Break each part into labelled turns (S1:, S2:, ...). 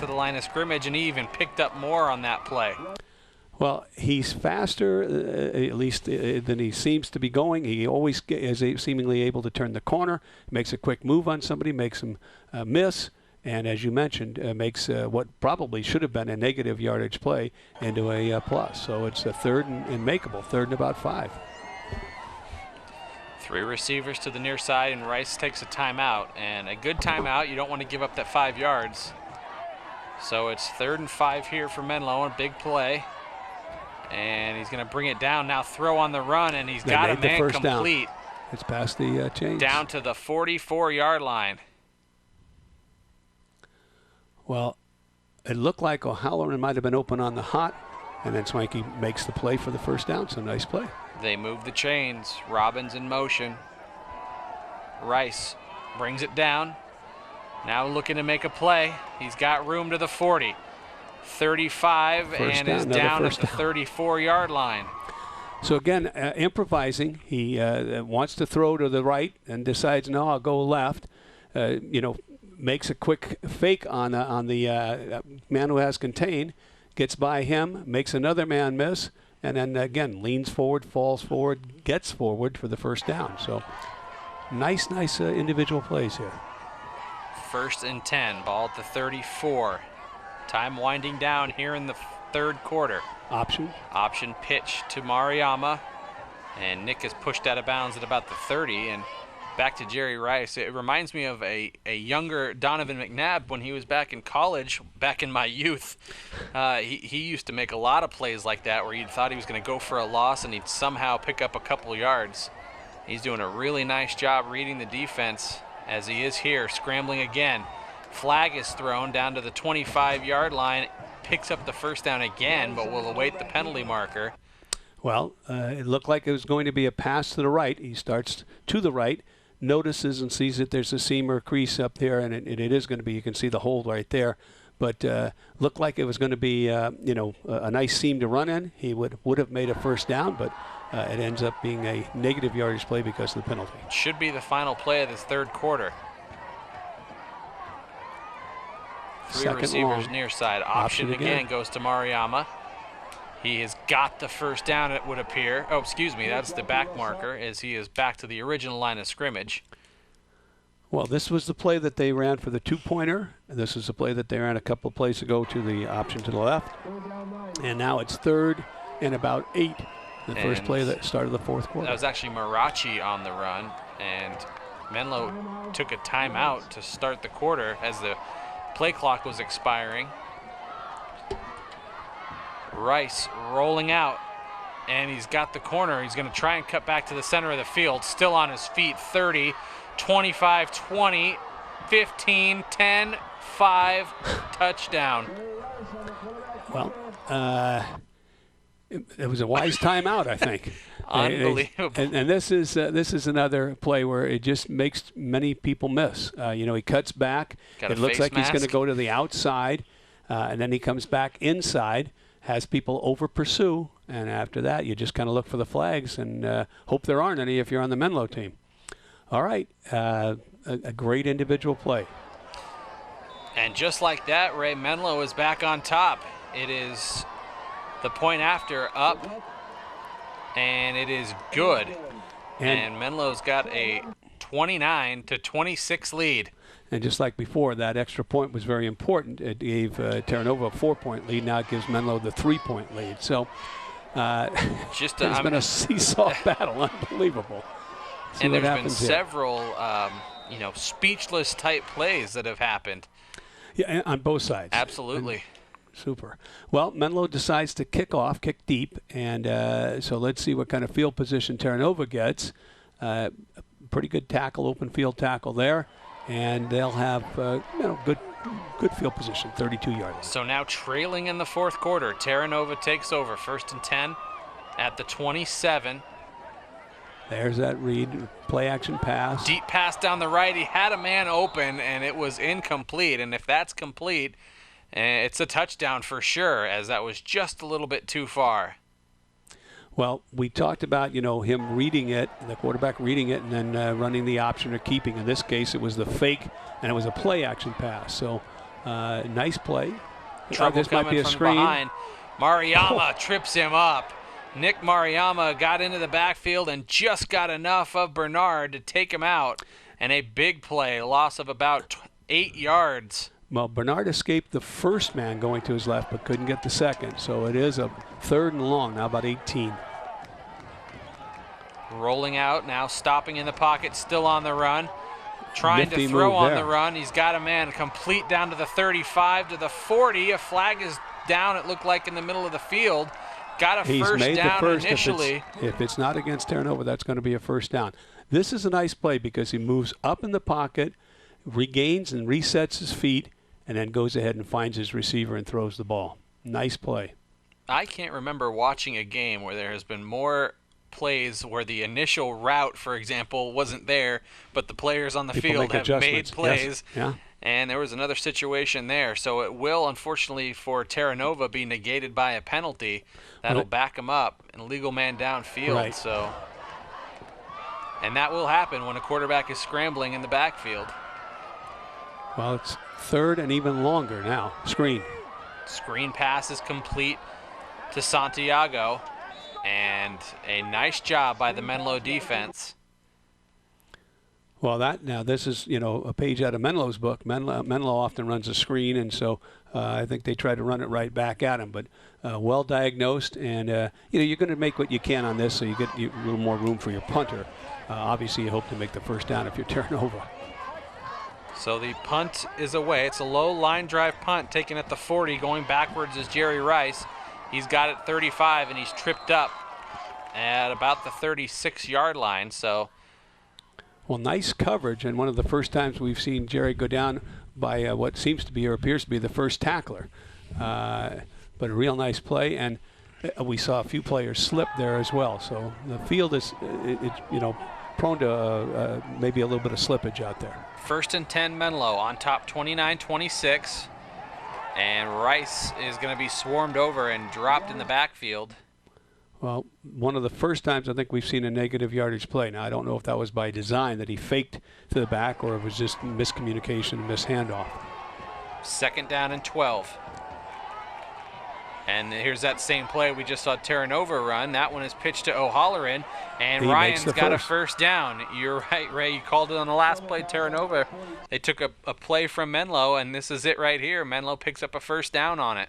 S1: to the line of scrimmage, and he even picked up more on that play.
S2: Well, he's faster, at least than he seems to be going. He always is seemingly able to turn the corner, makes a quick move on somebody, makes him miss, and as you mentioned, makes what probably should have been a negative yardage play into a plus. So it's a third and makeable, third and about 5.
S1: 3 receivers to the near side, and Rice takes a timeout, and a good timeout. You don't want to give up that 5 yards. So it's 3rd and 5 here for Menlo, a big play. And he's going to bring it down now, throw on the run, and he's got a man complete.
S2: Down. It's past the chains.
S1: Down to the 44-yard line.
S2: Well, it looked like O'Halloran might have been open on the hot, and then Swanky makes the play for the first down. So nice play.
S1: They move the chains. Robbins in motion. Rice brings it down. Now looking to make a play. He's got room to the 40. 35 and is down at the 34-yard line.
S2: So again, improvising. He wants to throw to the right and decides, no, I'll go left. Makes a quick fake on the man who has contained, gets by him, makes another man miss, and then again leans forward, falls forward, gets forward for the first down. So nice individual plays here.
S1: 1st and 10, ball at the 34. Time winding down here in the 3rd quarter.
S2: Option
S1: pitch to Mariama, and Nick is pushed out of bounds at about the 30, and back to Jerry Rice. It reminds me of a younger Donovan McNabb when he was back in college, back in my youth. He used to make a lot of plays like that where you thought he was going to go for a loss and he'd somehow pick up a couple yards. He's doing a really nice job reading the defense as he is here, scrambling again. Flag is thrown down to the 25-yard line, picks up the first down again, but will await the penalty marker.
S2: Well, it looked like it was going to be a pass to the right. He starts to the right, notices and sees that there's a seam or crease up there, and it is going to be, you can see the hole right there. But looked like it was going to be, a nice seam to run in. He would have made a first down, but it ends up being a negative yardage play because of the penalty.
S1: Should be the final play of this 3rd quarter. 3 receivers near side. Option again goes to Mariama. He has got the first down, it would appear. Oh, excuse me, that's the back marker as he is back to the original line of scrimmage.
S2: Well, this was the play that they ran for the 2-pointer. This is the play that they ran a couple of plays ago to the option to the left. And now it's 3rd and about 8. The first play that started the 4th quarter.
S1: That was actually Marachi on the run, and Menlo took a timeout to start the quarter as the play clock was expiring. Rice rolling out, and he's got the corner. He's going to try and cut back to the center of the field, still on his feet. 30, 25, 20, 15, 10, 5, touchdown.
S2: Well, it was a wise timeout, I think.
S1: Unbelievable.
S2: And this is another play where it just makes many people miss. He cuts back. It looks like he's going to go to the outside, and then he comes back inside, has people over pursue, and after that you just kind of look for the flags and hope there aren't any if you're on the Menlo team. All right, a great individual play.
S1: And just like that, Ray, Menlo is back on top. It is the point after up, and it is good. And Menlo's got a 29-26 lead.
S2: And just like before, that extra point was very important. It gave Terra Nova a 4-point lead. Now it gives Menlo the 3-point lead. So it's been a seesaw battle. Unbelievable.
S1: And there's been several, speechless type plays that have happened.
S2: Yeah, on both sides.
S1: Absolutely.
S2: Super. Well, Menlo decides to kick deep, and so let's see what kind of field position Terra Nova gets. Pretty good tackle, open field tackle there, and they'll have good field position, 32-yard line.
S1: So now trailing in the 4th quarter, Terra Nova takes over, 1st and 10 at the 27.
S2: There's that read, play action pass.
S1: Deep pass down the right. He had a man open, and it was incomplete. And if that's complete, it's a touchdown for sure, as that was just a little bit too far.
S2: Well, we talked about, him reading it, the quarterback reading it, and then running the option or keeping. In this case, it was the fake, and it was a play action pass. So Nice play.
S1: Trouble
S2: This might
S1: coming
S2: be a
S1: from
S2: screen.
S1: behind. Mariyama trips him up. Nick Mariyama got into the backfield and just got enough of Bernard to take him out. And a big play, loss of about 8 yards.
S2: Well, Bernard escaped the first man going to his left, but couldn't get the second. So it is a 3rd and long, now about 18.
S1: Rolling out, now stopping in the pocket, still on the run. Trying
S2: Nifty
S1: to throw
S2: move
S1: on
S2: there.
S1: the run. He's got a man complete down to the 35, to the 40. A flag is down, it looked like, in the middle of the field. Got a
S2: He's
S1: first
S2: made
S1: down
S2: the first.
S1: initially.
S2: If it's not against Terranova, that's going to be a first down. This is a nice play because he moves up in the pocket, regains and resets his feet, and then goes ahead and finds his receiver and throws the ball. Nice play.
S1: I can't remember watching a game where there has been more plays where the initial route, for example, wasn't there, but the players on the
S2: People
S1: field
S2: make
S1: have made
S2: adjustments.
S1: plays.
S2: Yes. Yeah.
S1: And there was another situation there. So it will, unfortunately, for Terranova, be negated by a penalty. That'll back him up. An illegal man downfield.
S2: Right.
S1: So, and that will happen when a quarterback is scrambling in the backfield.
S2: Well, it's 3rd and even longer now. Screen.
S1: Screen pass is complete to Santiago. And a nice job by the Menlo defense.
S2: Well, this is, a page out of Menlo's book. Menlo often runs a screen, and so I think they try to run it right back at him. But well diagnosed, and you're going to make what you can on this, so you get a little more room for your punter. Obviously, you hope to make the first down if you're Terranova.
S1: So the punt is away. It's a low line drive punt taken at the 40. Going backwards is Jerry Rice. He's got it 35, and he's tripped up at about the 36-yard line. So,
S2: well, nice coverage, and one of the first times we've seen Jerry go down by what seems to be or appears to be the first tackler. But a real nice play, and we saw a few players slip there as well. So the field is, prone to maybe a little bit of slippage out there.
S1: 1st and 10 Menlo on top 29-26. And Rice is going to be swarmed over and dropped in the backfield.
S2: Well, one of the first times I think we've seen a negative yardage play. Now, I don't know if that was by design, that he faked to the back, or it was just miscommunication, mishandoff.
S1: 2nd down and 12. And here's that same play we just saw Terranova run. That one is pitched to O'Halloran, and Ryan's got a first down. You're right, Ray. You called it on the last play, Terranova. They took a play from Menlo, and this is it right here. Menlo picks up a first down on it.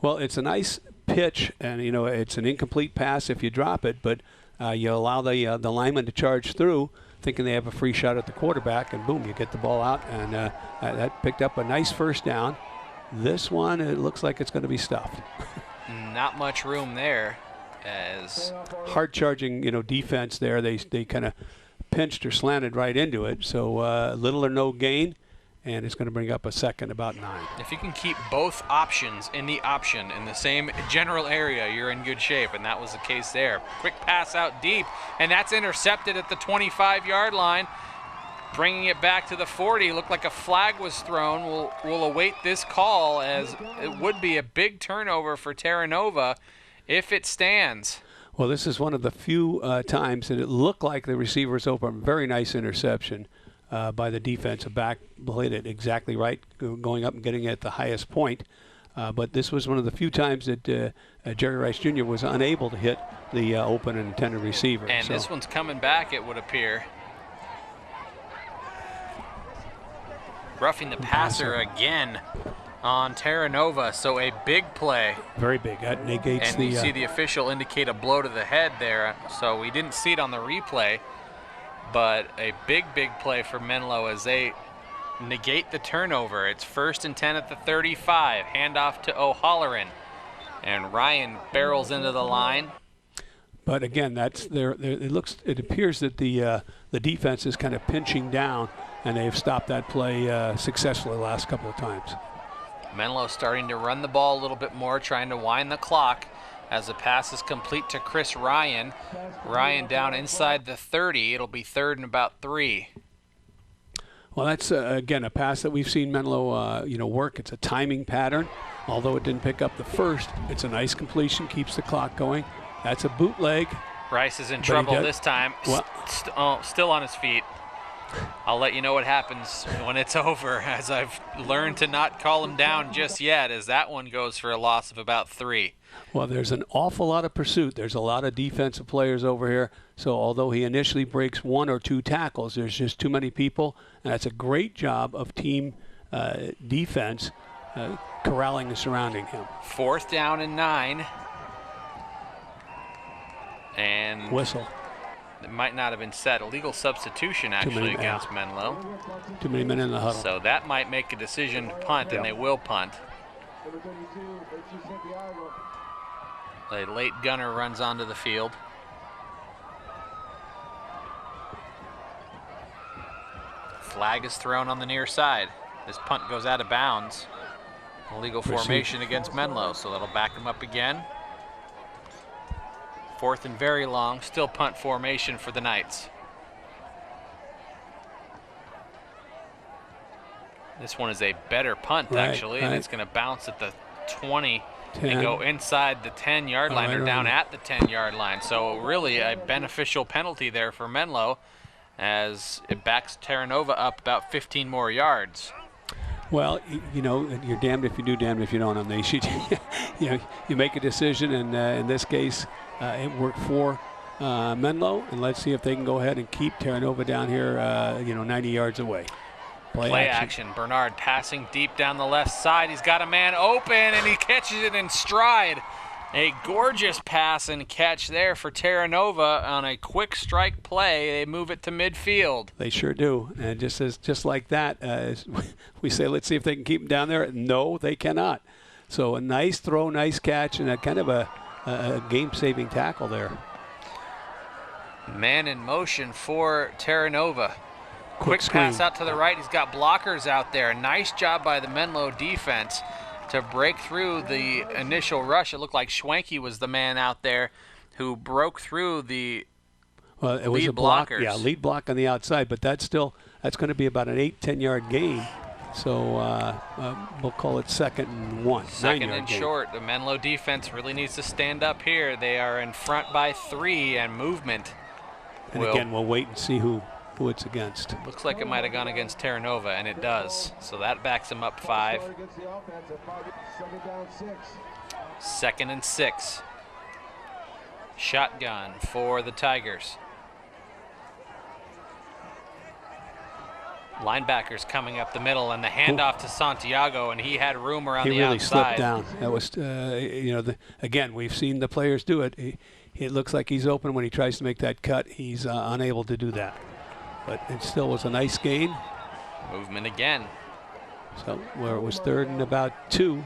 S2: Well, it's a nice pitch, and it's an incomplete pass if you drop it, but you allow the lineman to charge through, thinking they have a free shot at the quarterback, and boom, you get the ball out, and that picked up a nice first down. This one, it looks like it's going to be stuffed.
S1: Not much room there. As
S2: hard charging, defense there. They kind of pinched or slanted right into it. So little or no gain, and it's going to bring up a second, about 9.
S1: If you can keep both options in the option in the same general area, you're in good shape, and that was the case there. Quick pass out deep, and that's intercepted at the 25-yard line. Bringing it back to the 40. Looked like a flag was thrown. We'll await this call, as it would be a big turnover for Terranova if it stands.
S2: Well, this is one of the few times that it looked like the receiver was open. Very nice interception by the defensive back. Played it exactly right, going up and getting it at the highest point. But this was one of the few times that Jerry Rice Jr. was unable to hit the open and intended receiver.
S1: And this one's coming back, it would appear. Roughing the passer again on Terranova, so a big play.
S2: Very big. That negates
S1: and you see the official indicate a blow to the head there, so we didn't see it on the replay, but a big play for Menlo as they negate the turnover. It's 1st and 10 at the 35. Handoff to O'Halloran, and Ryan barrels into the line.
S2: But again, that's there. It appears that the defense is kind of pinching down, and they've stopped that play successfully the last couple of times.
S1: Menlo starting to run the ball a little bit more, trying to wind the clock as the pass is complete to Chris Ryan. Ryan down inside the 30. It'll be 3rd and about 3.
S2: Well, that's again a pass that we've seen Menlo work. It's a timing pattern. Although it didn't pick up the first, it's a nice completion, keeps the clock going. That's a bootleg.
S1: Rice is in trouble this time. Well, still on his feet. I'll let you know what happens when it's over, as I've learned to not call him down just yet, as that one goes for a loss of about 3.
S2: Well, there's an awful lot of pursuit. There's a lot of defensive players over here. So although he initially breaks 1 or 2 tackles, there's just too many people. And that's a great job of team defense corralling and surrounding him.
S1: 4th down and 9. And
S2: whistle.
S1: It might not have been set. Illegal substitution, actually, against Menlo.
S2: Too many men in the huddle.
S1: So that might make a decision to punt, and they will punt. A late gunner runs onto the field. Flag is thrown on the near side. This punt goes out of bounds. Illegal formation against Menlo, so that'll back him up again. 4th and very long, still punt formation for the Knights. This one is a better punt, actually, and it's going to bounce at the 20 and go inside the 10-yard line, or down at the 10-yard line. So really a beneficial penalty there for Menlo, as it backs Terranova up about 15 more yards.
S2: Well, you know, you're damned if you do, damned if you don't on these. You make a decision, and in this case, it worked for Menlo, and let's see if they can go ahead and keep Terranova down here, 90 yards away. Play
S1: action. Bernard passing deep down the left side. He's got a man open, and he catches it in stride. A gorgeous pass and catch there for Terranova on a quick strike play. They move it to midfield.
S2: They sure do. And just like that, we say, let's see if they can keep him down there. No, they cannot. So a nice throw, nice catch, and a kind of a game-saving tackle there.
S1: Man in motion for Terranova. Quick pass out to the right. He's got blockers out there. Nice job by the Menlo defense to break through the initial rush. It looked like Schwenke was the man out there who broke through the
S2: it was
S1: lead
S2: a block,
S1: blockers.
S2: Yeah, lead block on the outside, but that's going to be about an 8-10 yard gain. So we'll call it 2nd and 1.
S1: 2nd and short. The Menlo defense really needs to stand up here. They are in front by 3, and movement.
S2: And again, we'll wait and see who it's against.
S1: Looks like it might have gone against Terranova, and it does. So that backs him up 5. 2nd and 6. Shotgun for the Tigers. Linebackers coming up the middle, and the handoff to Santiago, and he had room around the outside. He really
S2: slipped down. That was, again, we've seen the players do it. It looks like he's open when he tries to make that cut. He's unable to do that. But it still was a nice gain.
S1: Movement again.
S2: So where it was 3rd and about 2,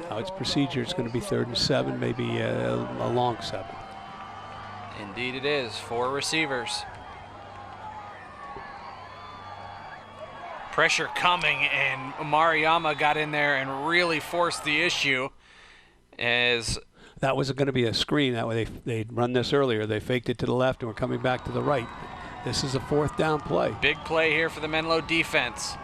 S2: now it's procedure. It's going to be 3rd and 7, maybe a long 7.
S1: Indeed it is. 4 receivers. Pressure coming, and Mariyama got in there and really forced the issue. As
S2: that was going to be a screen. That way they'd run this earlier. They faked it to the left and were coming back to the right. This is a 4th down play.
S1: Big play here for the Menlo defense.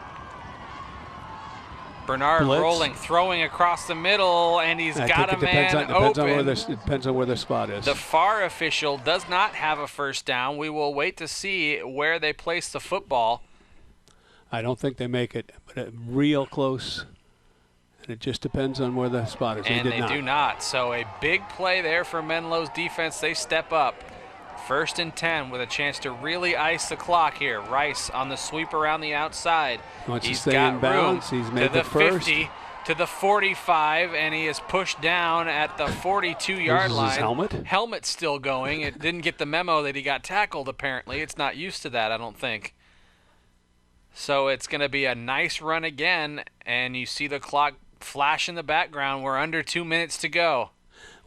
S1: Bernard
S2: blitz.
S1: Rolling, throwing across the middle, and he's got a man open.
S2: It depends on where the spot is.
S1: The FAR official does not have a first down. We will wait to see where they place the football.
S2: I don't think they make it, but real close. And it just depends on where the spot is.
S1: And they do not. So a big play there for Menlo's defense. They step up. 1st and 10 with a chance to really ice the clock here. Rice on the sweep around the outside.
S2: He's got room
S1: he's made to the 50, to the 45, and he is pushed down at the 42-yard line.
S2: His helmet?
S1: Helmet's still going. It didn't get the memo that he got tackled, apparently. It's not used to that, I don't think. So it's going to be a nice run again, and you see the clock flash in the background. We're under 2 minutes to go.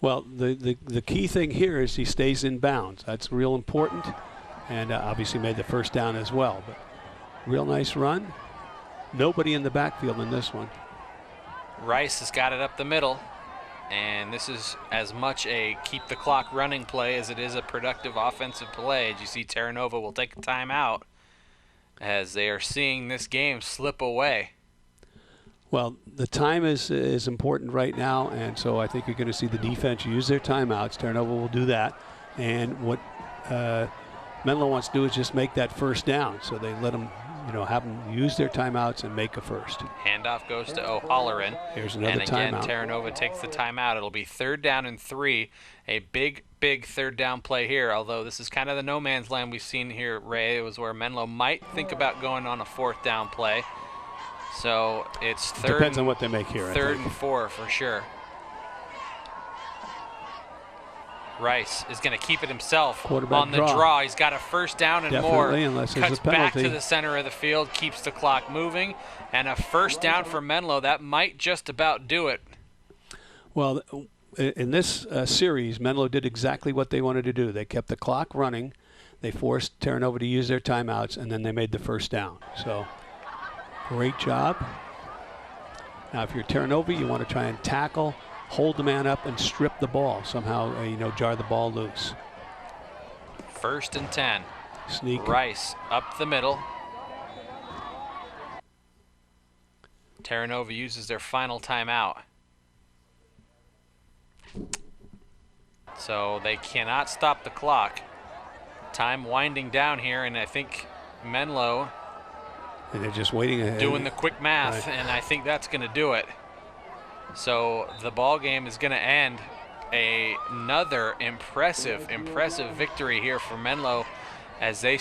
S2: Well, the key thing here is he stays in bounds. That's real important, and obviously made the first down as well. But real nice run. Nobody in the backfield in this one.
S1: Rice has got it up the middle, and this is as much a keep the clock running play as it is a productive offensive play. As you see, Terranova will take a timeout as they are seeing this game slip away.
S2: Well, the time is important right now, and so I think you're going to see the defense use their timeouts. Terranova will do that. And what Menlo wants to do is just make that first down. So they let them, have them use their timeouts and make a first.
S1: Handoff goes to O'Halloran.
S2: Here's another
S1: and again,
S2: timeout.
S1: Terra Nova takes the timeout. It'll be 3rd down and 3. A big 3rd down play here, although this is kind of the no man's land we've seen here, Ray. It was where Menlo might think about going on a 4th down play. So it's
S2: Depends on what they make here.
S1: 3rd and 4 for sure. Rice is going to keep it himself on the draw. He's got a 1st down and more.
S2: Unless there's
S1: Cuts
S2: a penalty.
S1: back to the center of the field, keeps the clock moving, and a 1st down for Menlo. That might just about do it.
S2: Well, in this series, Menlo did exactly what they wanted to do. They kept the clock running. They forced Terra Nova to use their timeouts, and then they made the 1st down. So, great job. Now, if you're Terra Nova, you want to try and tackle, hold the man up, and strip the ball. Somehow, jar the ball loose.
S1: 1st and 10.
S2: Sneak.
S1: Rice up the middle. Terra Nova uses their final timeout. So they cannot stop the clock. Time winding down here, and I think Menlo
S2: and they're just waiting ahead.
S1: Doing the quick math, right. And I think that's going to do it. So the ball game is going to end. Another impressive victory here for Menlo as they